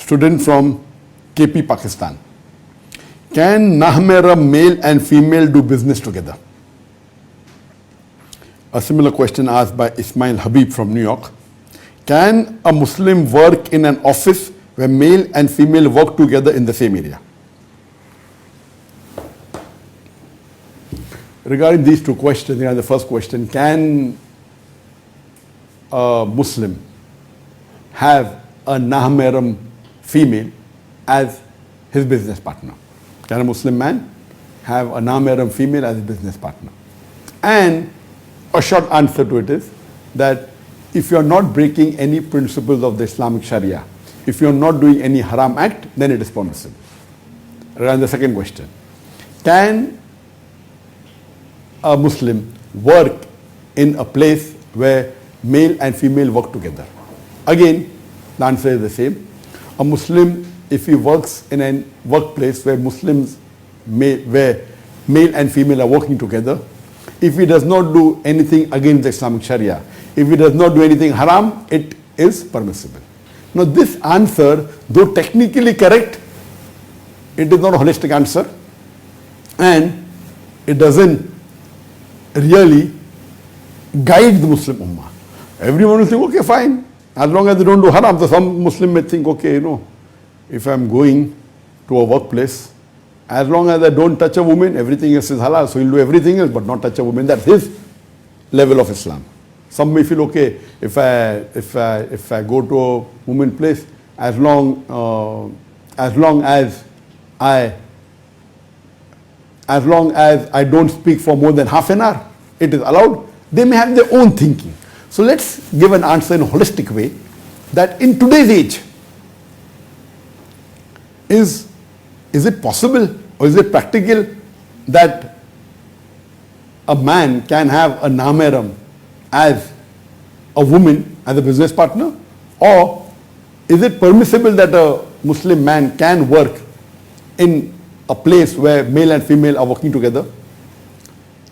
student from KP, Pakistan. Can non-mahram male and female do business together? A similar question asked by Ismail Habib from New York. Can a Muslim work in an office where male and female work together in the same area? Regarding these two questions, the first question, can a Muslim have a non-mahram female as his business partner? Can a Muslim man have a non-mahram female as his business partner? And a short answer to it is that if you are not breaking any principles of the Islamic Sharia, if you are not doing any haram act, then it is permissible. Regarding the second question, can a Muslim work in a place where male and female work together? Again, the answer is the same. A Muslim, if he works in a workplace where where male and female are working together, if he does not do anything against the Islamic Sharia, if he does not do anything haram, it is permissible. Now this answer, though technically correct, it is not a holistic answer, and it doesn't really guide the Muslim Ummah. Everyone will think, okay, fine, as long as they don't do haram. So some Muslim may think, okay, if I'm going to a workplace, as long as I don't touch a woman, everything else is halal, so he'll do everything else but not touch a woman. That's his level of Islam. Some may feel, okay, if I go to a woman place, as long as I don't speak for more than half an hour, it is allowed. They may have their own thinking. So let's give an answer in a holistic way, that in today's age, is it possible or is it practical that a man can have a non-mahram as a woman as a business partner? Or is it permissible that a Muslim man can work in a place where male and female are working together?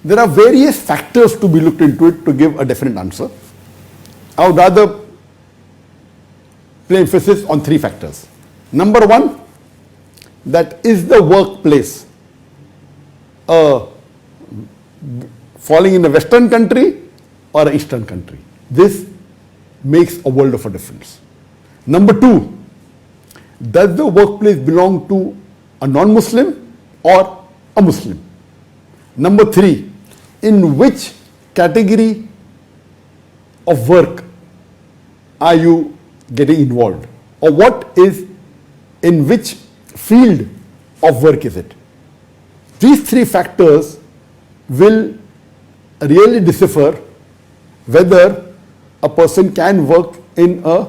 There are various factors to be looked into it to give a definite answer. I would rather put emphasis on three factors. Number one, that is the workplace falling in a Western country or an Eastern country? This makes a world of a difference. Number two, does the workplace belong to a non-Muslim or a Muslim? Number three, in which category of work are you getting involved? Or in which field of work is it? These three factors will really decipher whether a person can work in a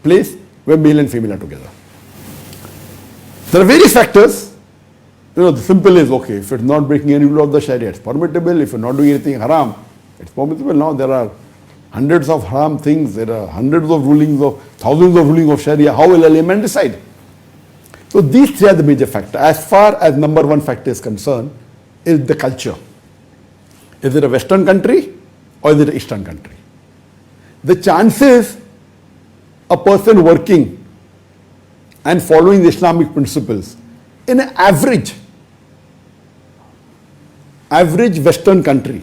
place where male and female are together. There are various factors. The simple is, okay, if it's not breaking any rule of the Sharia, it's permissible. If you're not doing anything haram, it's permissible. Now there are hundreds of haram things, there are hundreds of rulings of, thousands of rulings of Sharia. How will a layman decide? So these three are the major factors. As far as number one factor is concerned, is the culture. Is it a Western country or is it an Eastern country? The chances a person working and following the Islamic principles in an average Western country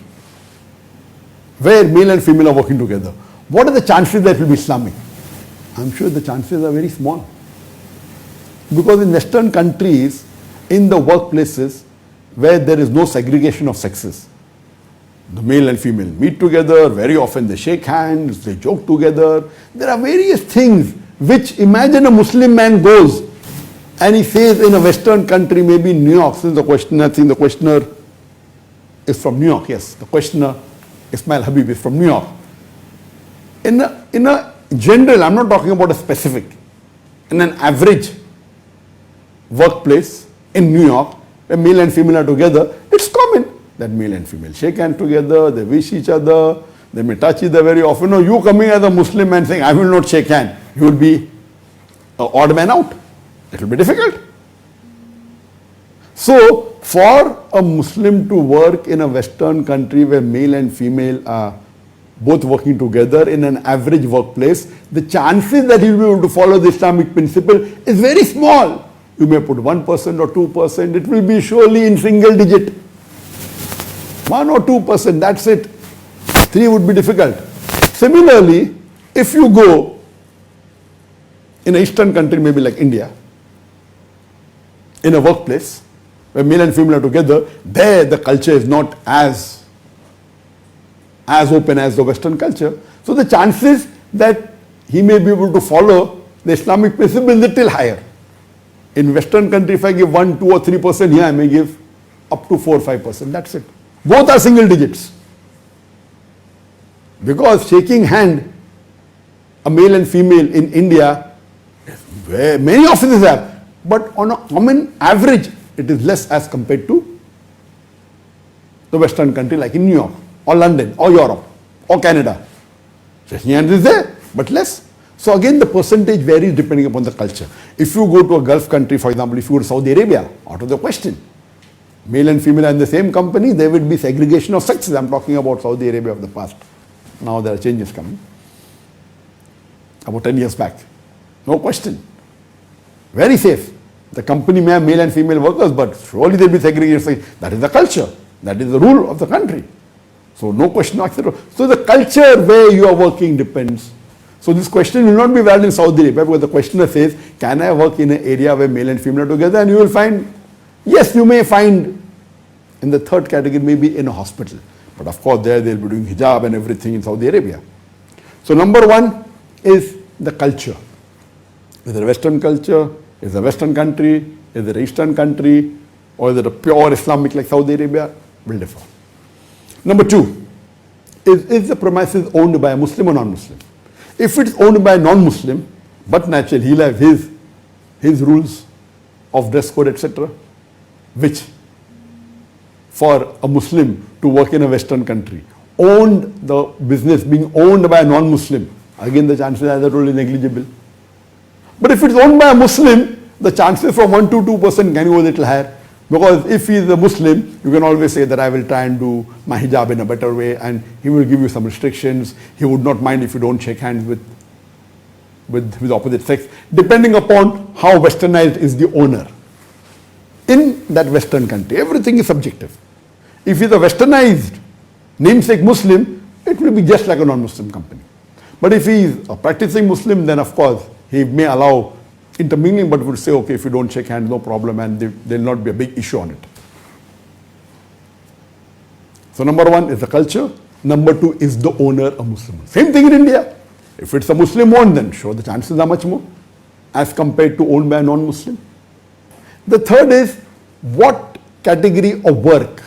where male and female are working together, what are the chances that it will be Islamic? I'm sure the chances are very small. Because in Western countries, in the workplaces where there is no segregation of sexes, the male and female meet together, very often they shake hands, they joke together. There are various things which, imagine a Muslim man goes and he says in a Western country, maybe New York, since the questioner is from New York, yes, the questioner Ismail Habib is from New York. In a general, I'm not talking about a specific, in an average workplace in New York, where male and female are together, it's common that male and female shake hands together, they wish each other, they may touch each other very often. No, you coming as a Muslim and saying, I will not shake hands, you will be an odd man out. It will be difficult. So, for a Muslim to work in a Western country where male and female are both working together in an average workplace, the chances that he will be able to follow the Islamic principle is very small. You may put 1% or 2%, it will be surely in single digit. 1 or 2%, that's it. 3 would be difficult. Similarly, if you go in an Eastern country, maybe like India, in a workplace, where male and female are together, there the culture is not as open as the Western culture. So the chances that he may be able to follow the Islamic principle is little higher. In Western country, if I give 1, 2 or 3%, here I may give up to 4 or 5%. That's it. Both are single digits. Because shaking hand, a male and female in India, where many offices have, but on a common average, it is less as compared to the Western country like in New York or London or Europe or Canada. Shaking hands is there, but less. So again, the percentage varies depending upon the culture. If you go to a Gulf country, for example, if you go to Saudi Arabia, out of the question, male and female are in the same company, there would be segregation of sexes. I'm talking about Saudi Arabia of the past. Now there are changes coming. About 10 years back. No question. Very safe. The company may have male and female workers, but surely there will be segregation. That is the culture. That is the rule of the country. So no question, etc. So the culture where you are working depends. So this question will not be valid in Saudi Arabia because the questioner says, can I work in an area where male and female are together? And you will find, yes, you may find in the third category, maybe in a hospital. But of course, there they'll be doing hijab and everything in Saudi Arabia. So number one is the culture. Is it a Western culture? Is it a Western country? Is it an Eastern country? Or is it a pure Islamic like Saudi Arabia? Will differ. Number two, is the premises owned by a Muslim or non-Muslim? If it's owned by a non-Muslim, but naturally he'll have his rules of dress code, etc., which for a Muslim to work in a Western country, the business being owned by a non-Muslim, again the chances as I told is negligible. But if it's owned by a Muslim, the chances from 1 to 2% can go a little higher. Because if he is a Muslim, you can always say that I will try and do my hijab in a better way, and he will give you some restrictions. He would not mind if you don't shake hands with the opposite sex, depending upon how westernized is the owner. In that Western country, everything is subjective. If he is a westernized namesake Muslim, it will be just like a non-Muslim company. But if he is a practicing Muslim, then of course he may allow intermingling, but would say, okay, if you don't shake hands, no problem, and there will not be a big issue on it. So number one is the culture. Number two is the owner a Muslim. Same thing in India. If it's a Muslim owned, then sure, the chances are much more as compared to owned by a non-Muslim. The third is what category of work.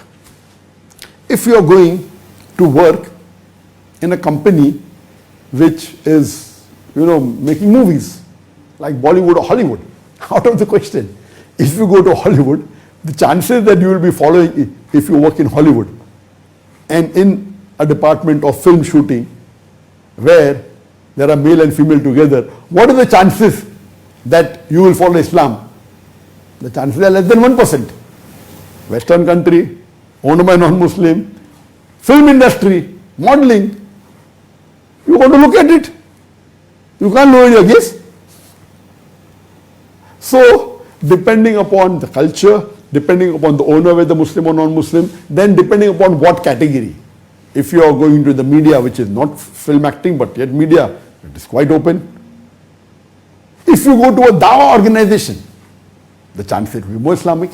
If you are going to work in a company which is, making movies, like Bollywood or Hollywood, out of the question. If you go to Hollywood, the chances that you will be following, if you work in Hollywood and in a department of film shooting where there are male and female together, what are the chances that you will follow Islam? The chances are less than 1%. Western country, owned by non-Muslim, film industry, modeling, you got to look at it. You can't lower your gaze. So, depending upon the culture, depending upon the owner, whether Muslim or non-Muslim, then depending upon what category. If you are going to the media, which is not film acting, but yet media, it is quite open. If you go to a Dawah organization, the chance it will be more Islamic.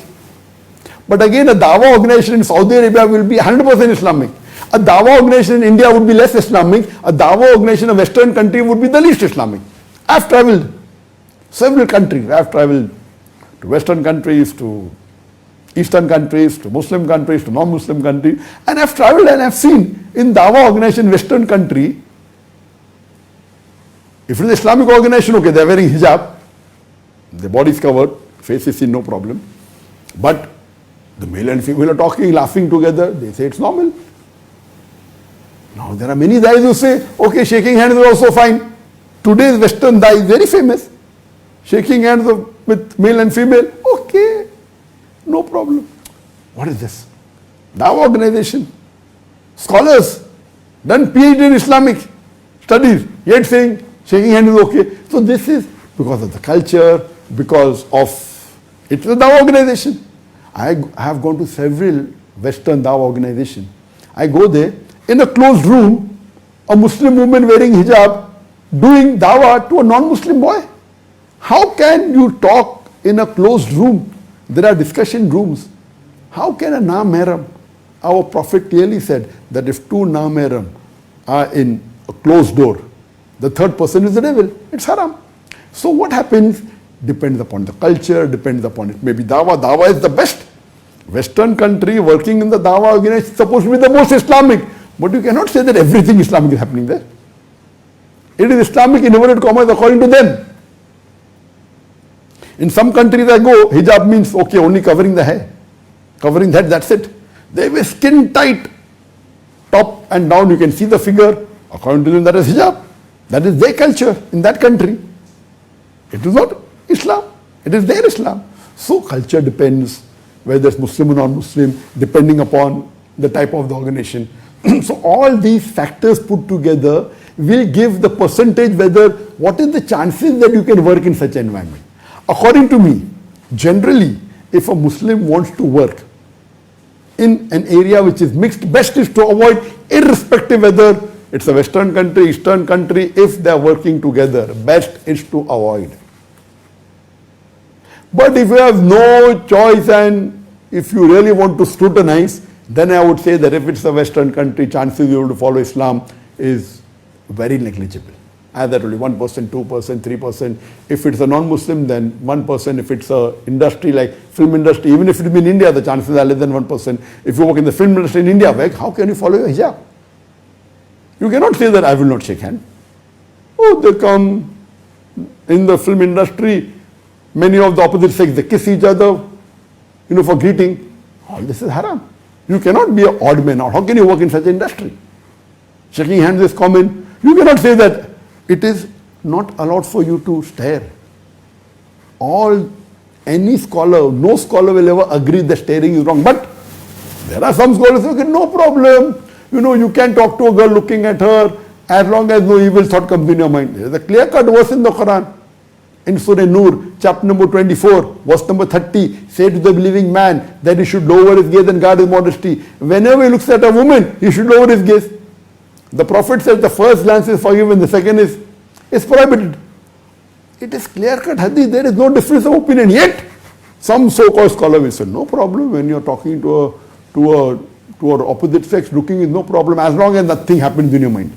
But again, a Dawah organization in Saudi Arabia will be 100% Islamic. A Dawah organization in India would be less Islamic. A Dawah organization in a Western country would be the least Islamic. I have traveled several countries. I have traveled to Western countries, to Eastern countries, to Muslim countries, to non-Muslim countries, and I have traveled and I have seen in Dawah organization in Western country, if it is Islamic organization, okay, they are wearing hijab, the body is covered, face is seen, no problem. But the male and female are talking, laughing together, they say it's normal. Now there are many guys who say, okay, shaking hands is also fine. Today's Western guy is very famous. Shaking hands with male and female, okay, no problem. What is this? Dawah organization. Scholars, done PhD in Islamic studies, yet saying shaking hand is okay. So this is because of the culture, because of it's a Dawah organization. I have gone to several Western Dawah organizations. I go there, in a closed room, a Muslim woman wearing hijab doing Dawah to a non-Muslim boy. How can you talk in a closed room? There are discussion rooms. How can a na-mahram? Our Prophet clearly said that if two na-mahram are in a closed door, the third person is the devil. It's haram. So what happens depends upon the culture, depends upon it. Maybe Dawah. Dawah is the best. Western country working in the Dawah organization is supposed to be the most Islamic. But you cannot say that everything Islamic is happening there. It is Islamic in inverted commas according to them. In some countries I go, hijab means okay, only covering the hair. Covering that, that's it. They wear skin tight, top and down, you can see the figure. According to them, that is hijab. That is their culture in that country. It is not Islam. It is their Islam. So culture depends, whether it's Muslim or non-Muslim, depending upon the type of the organization. So all these factors put together will give the percentage whether, what is the chances that you can work in such an environment. According to me, generally, if a Muslim wants to work in an area which is mixed, best is to avoid, irrespective whether it's a Western country, Eastern country, if they are working together, best is to avoid. But if you have no choice and if you really want to scrutinize, then I would say that if it's a Western country, chances you have to follow Islam is very negligible. As I told you, 1%, 2%, 3%. If it's a non-Muslim, then 1%. If it's a industry like film industry, even if it's in India, the chances are less than 1%. If you work in the film industry in India, how can you follow your hijab? You cannot say that I will not shake hand. Oh, they come in the film industry, many of the opposite sex, they kiss each other, for greeting. All this is haram. You cannot be an odd man out. How can you work in such an industry? Shaking hands is common. You cannot say that it is not allowed for you to stare. Any scholar, no scholar will ever agree that staring is wrong. But there are some scholars who say, okay, no problem. You can talk to a girl looking at her as long as no evil thought comes in your mind. There is a clear-cut verse in the Quran. In Surah Nur, chapter number 24, verse number 30, say to the believing man that he should lower his gaze and guard his modesty. Whenever he looks at a woman, he should lower his gaze. The Prophet says the first glance is forgiven, the second is prohibited. It is clear-cut hadith, there is no difference of opinion. Yet, some so-called scholar will say, no problem when you're talking to an opposite sex, looking is no problem as long as nothing happens in your mind.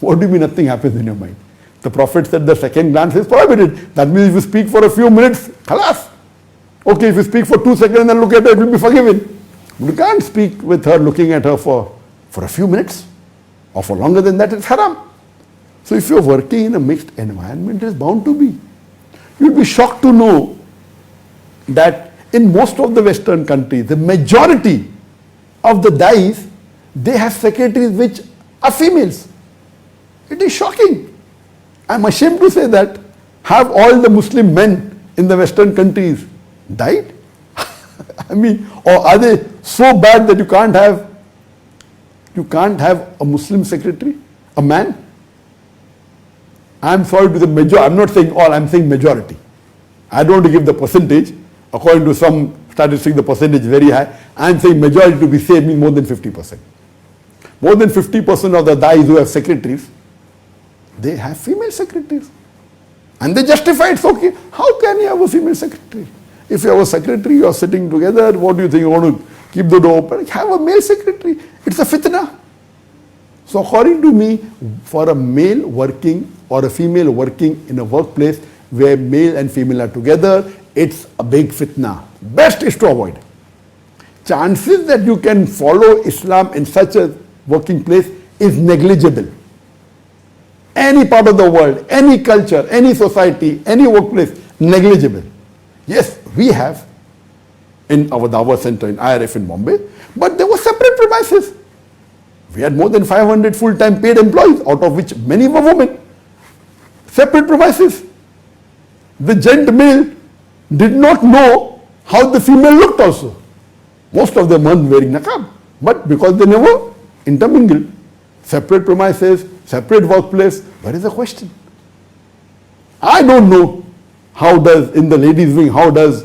What do you mean nothing happens in your mind? The Prophet said the second glance is prohibited. That means if you speak for a few minutes, khalas. Okay, if you speak for 2 seconds and then look at her, it will be forgiven. You can't speak with her looking at her for a few minutes or for longer than that, it's haram. So if you're working in a mixed environment, it is bound to be. You'll be shocked to know that in most of the Western countries, the majority of the dais, they have secretaries which are females. It is shocking. I'm ashamed to say that. Have all the Muslim men in the Western countries died? Or are they so bad that you can't have a Muslim secretary, a man? I'm sorry to the majority. I'm not saying all, I'm saying majority. I don't want to give the percentage. According to some statistics, the percentage is very high. I'm saying majority to be safe means more than 50%. More than 50% of the dais who have secretaries, they have female secretaries. And they justify it's okay. How can you have a female secretary? If you have a secretary, you are sitting together, what do you think? You want to keep the door open? Have a male secretary. It's a fitna. So according to me, for a male working or a female working in a workplace where male and female are together, it's a big fitna. Best is to avoid. Chances that you can follow Islam in such a working place is negligible. Any part of the world, any culture, any society, any workplace, negligible. Yes, we have in our Dawah center in IRF in Bombay, but there were separate premises. We had more than 500 full-time paid employees, out of which many were women. Separate premises. The gent male did not know how the female looked also. Most of them weren't wearing niqab, but because they never intermingled. separate premises, separate workplace. Where is the question? I don't know how does, in the ladies' wing, how does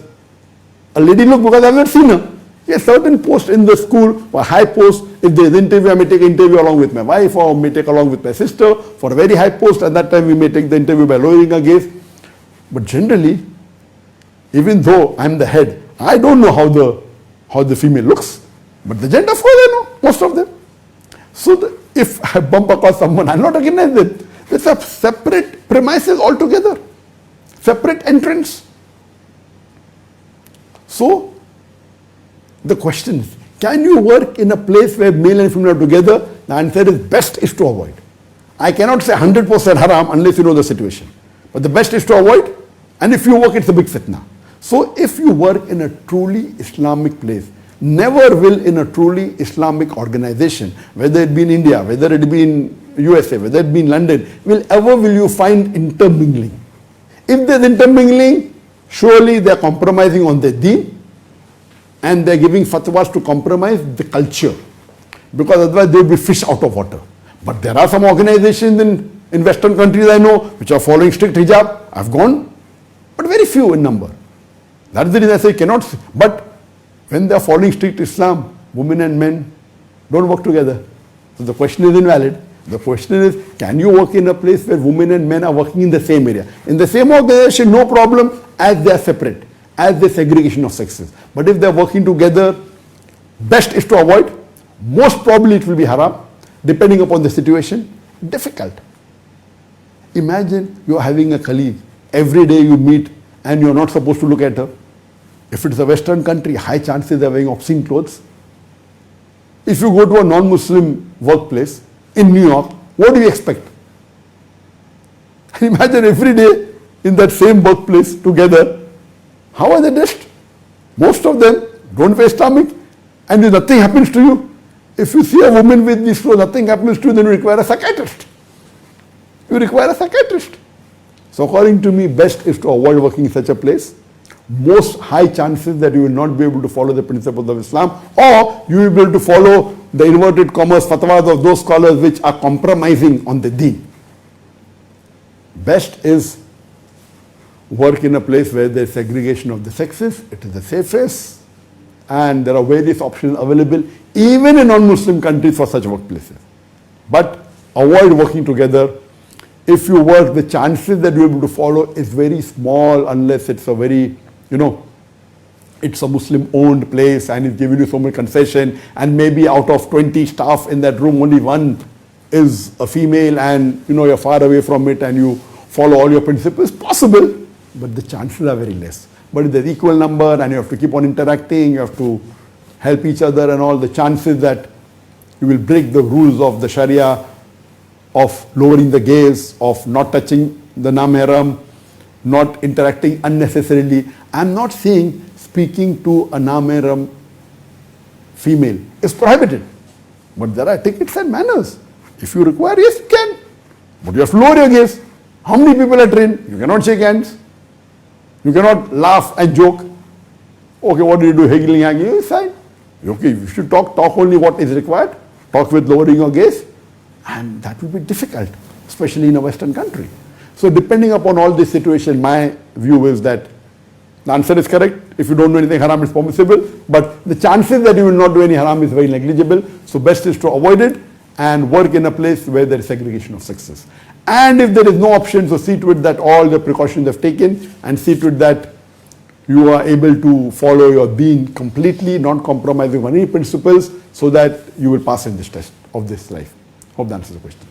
a lady look, because I've not seen her. A certain post in the school, a high post, if there is interview, I may take an interview along with my wife or may take along with my sister for a very high post. At that time, we may take the interview by lowering our gaze. But generally, even though I'm the head, I don't know how the female looks. But the gender, of course, I know, most of them. So if I bump across someone, I'll not recognize them. It's a separate premises altogether, separate entrance. So the question is, can you work in a place where male and female are together? The answer is best is to avoid. I cannot say 100% haram unless you know the situation. But the best is to avoid, and if you work, it's a big fitna. So if you work in a truly Islamic place, never will in a truly Islamic organization, whether it be in India, whether it be in USA, whether it be in London, will you find intermingling. If there's intermingling, surely they're compromising on their deen, and they're giving fatwas to compromise the culture, because otherwise they'll be fish out of water. But there are some organizations in Western countries I know which are following strict hijab. I've gone, but very few in number. That is the reason I say cannot. But when they are following strict Islam, women and men don't work together. So the question is invalid. The question is, can you work in a place where women and men are working in the same area? In the same organization, no problem, as they are separate, as the segregation of sexes. But if they are working together, best is to avoid. Most probably it will be haram, depending upon the situation. Difficult. Imagine you are having a colleague. Every day you meet and you are not supposed to look at her. If it's a Western country, high chances of wearing obscene clothes. If you go to a non-Muslim workplace in New York, what do you expect? Imagine every day in that same workplace together, how are they dressed? Most of them don't wear Islamic, and if nothing happens to you, if you see a woman with these clothes, nothing happens to you, then you require a psychiatrist. You require a psychiatrist. So according to me, best is to avoid working in such a place. Most high chances that you will not be able to follow the principles of Islam, or you will be able to follow the inverted commas fatwas of those scholars which are compromising on the deen. Best is work in a place where there is segregation of the sexes. It is the safest, and there are various options available even in non-Muslim countries for such workplaces. But avoid working together. If you work, the chances that you're able to follow is very small, unless it's a very, it's a Muslim-owned place and it's giving you so much concession, and maybe out of 20 staff in that room, only one is a female, and you're far away from it and you follow all your principles. Possible, but the chances are very less. But if there's equal number and you have to keep on interacting, you have to help each other and all, the chances that you will break the rules of the Sharia, of lowering the gaze, of not touching the non-mahram, not interacting unnecessarily. I'm not saying speaking to a non-mahram female is prohibited, but there are etiquettes and manners. If you require, yes, you can, but you have to lower your gaze. How many people are trained? You cannot shake hands. You cannot laugh and joke. Okay, what do you do? Haggling, it's fine. Okay, you should talk only what is required. Talk with lowering your gaze. And that will be difficult, especially in a Western country. So depending upon all this situation, my view is that the answer is correct. If you don't do anything haram, it's permissible. But the chances that you will not do any haram is very negligible. So best is to avoid it and work in a place where there is segregation of sexes. And if there is no option, so see to it that all the precautions have taken, and see to it that you are able to follow your deen completely, not compromising on any principles, so that you will pass in this test of this life. Hope that answers the question.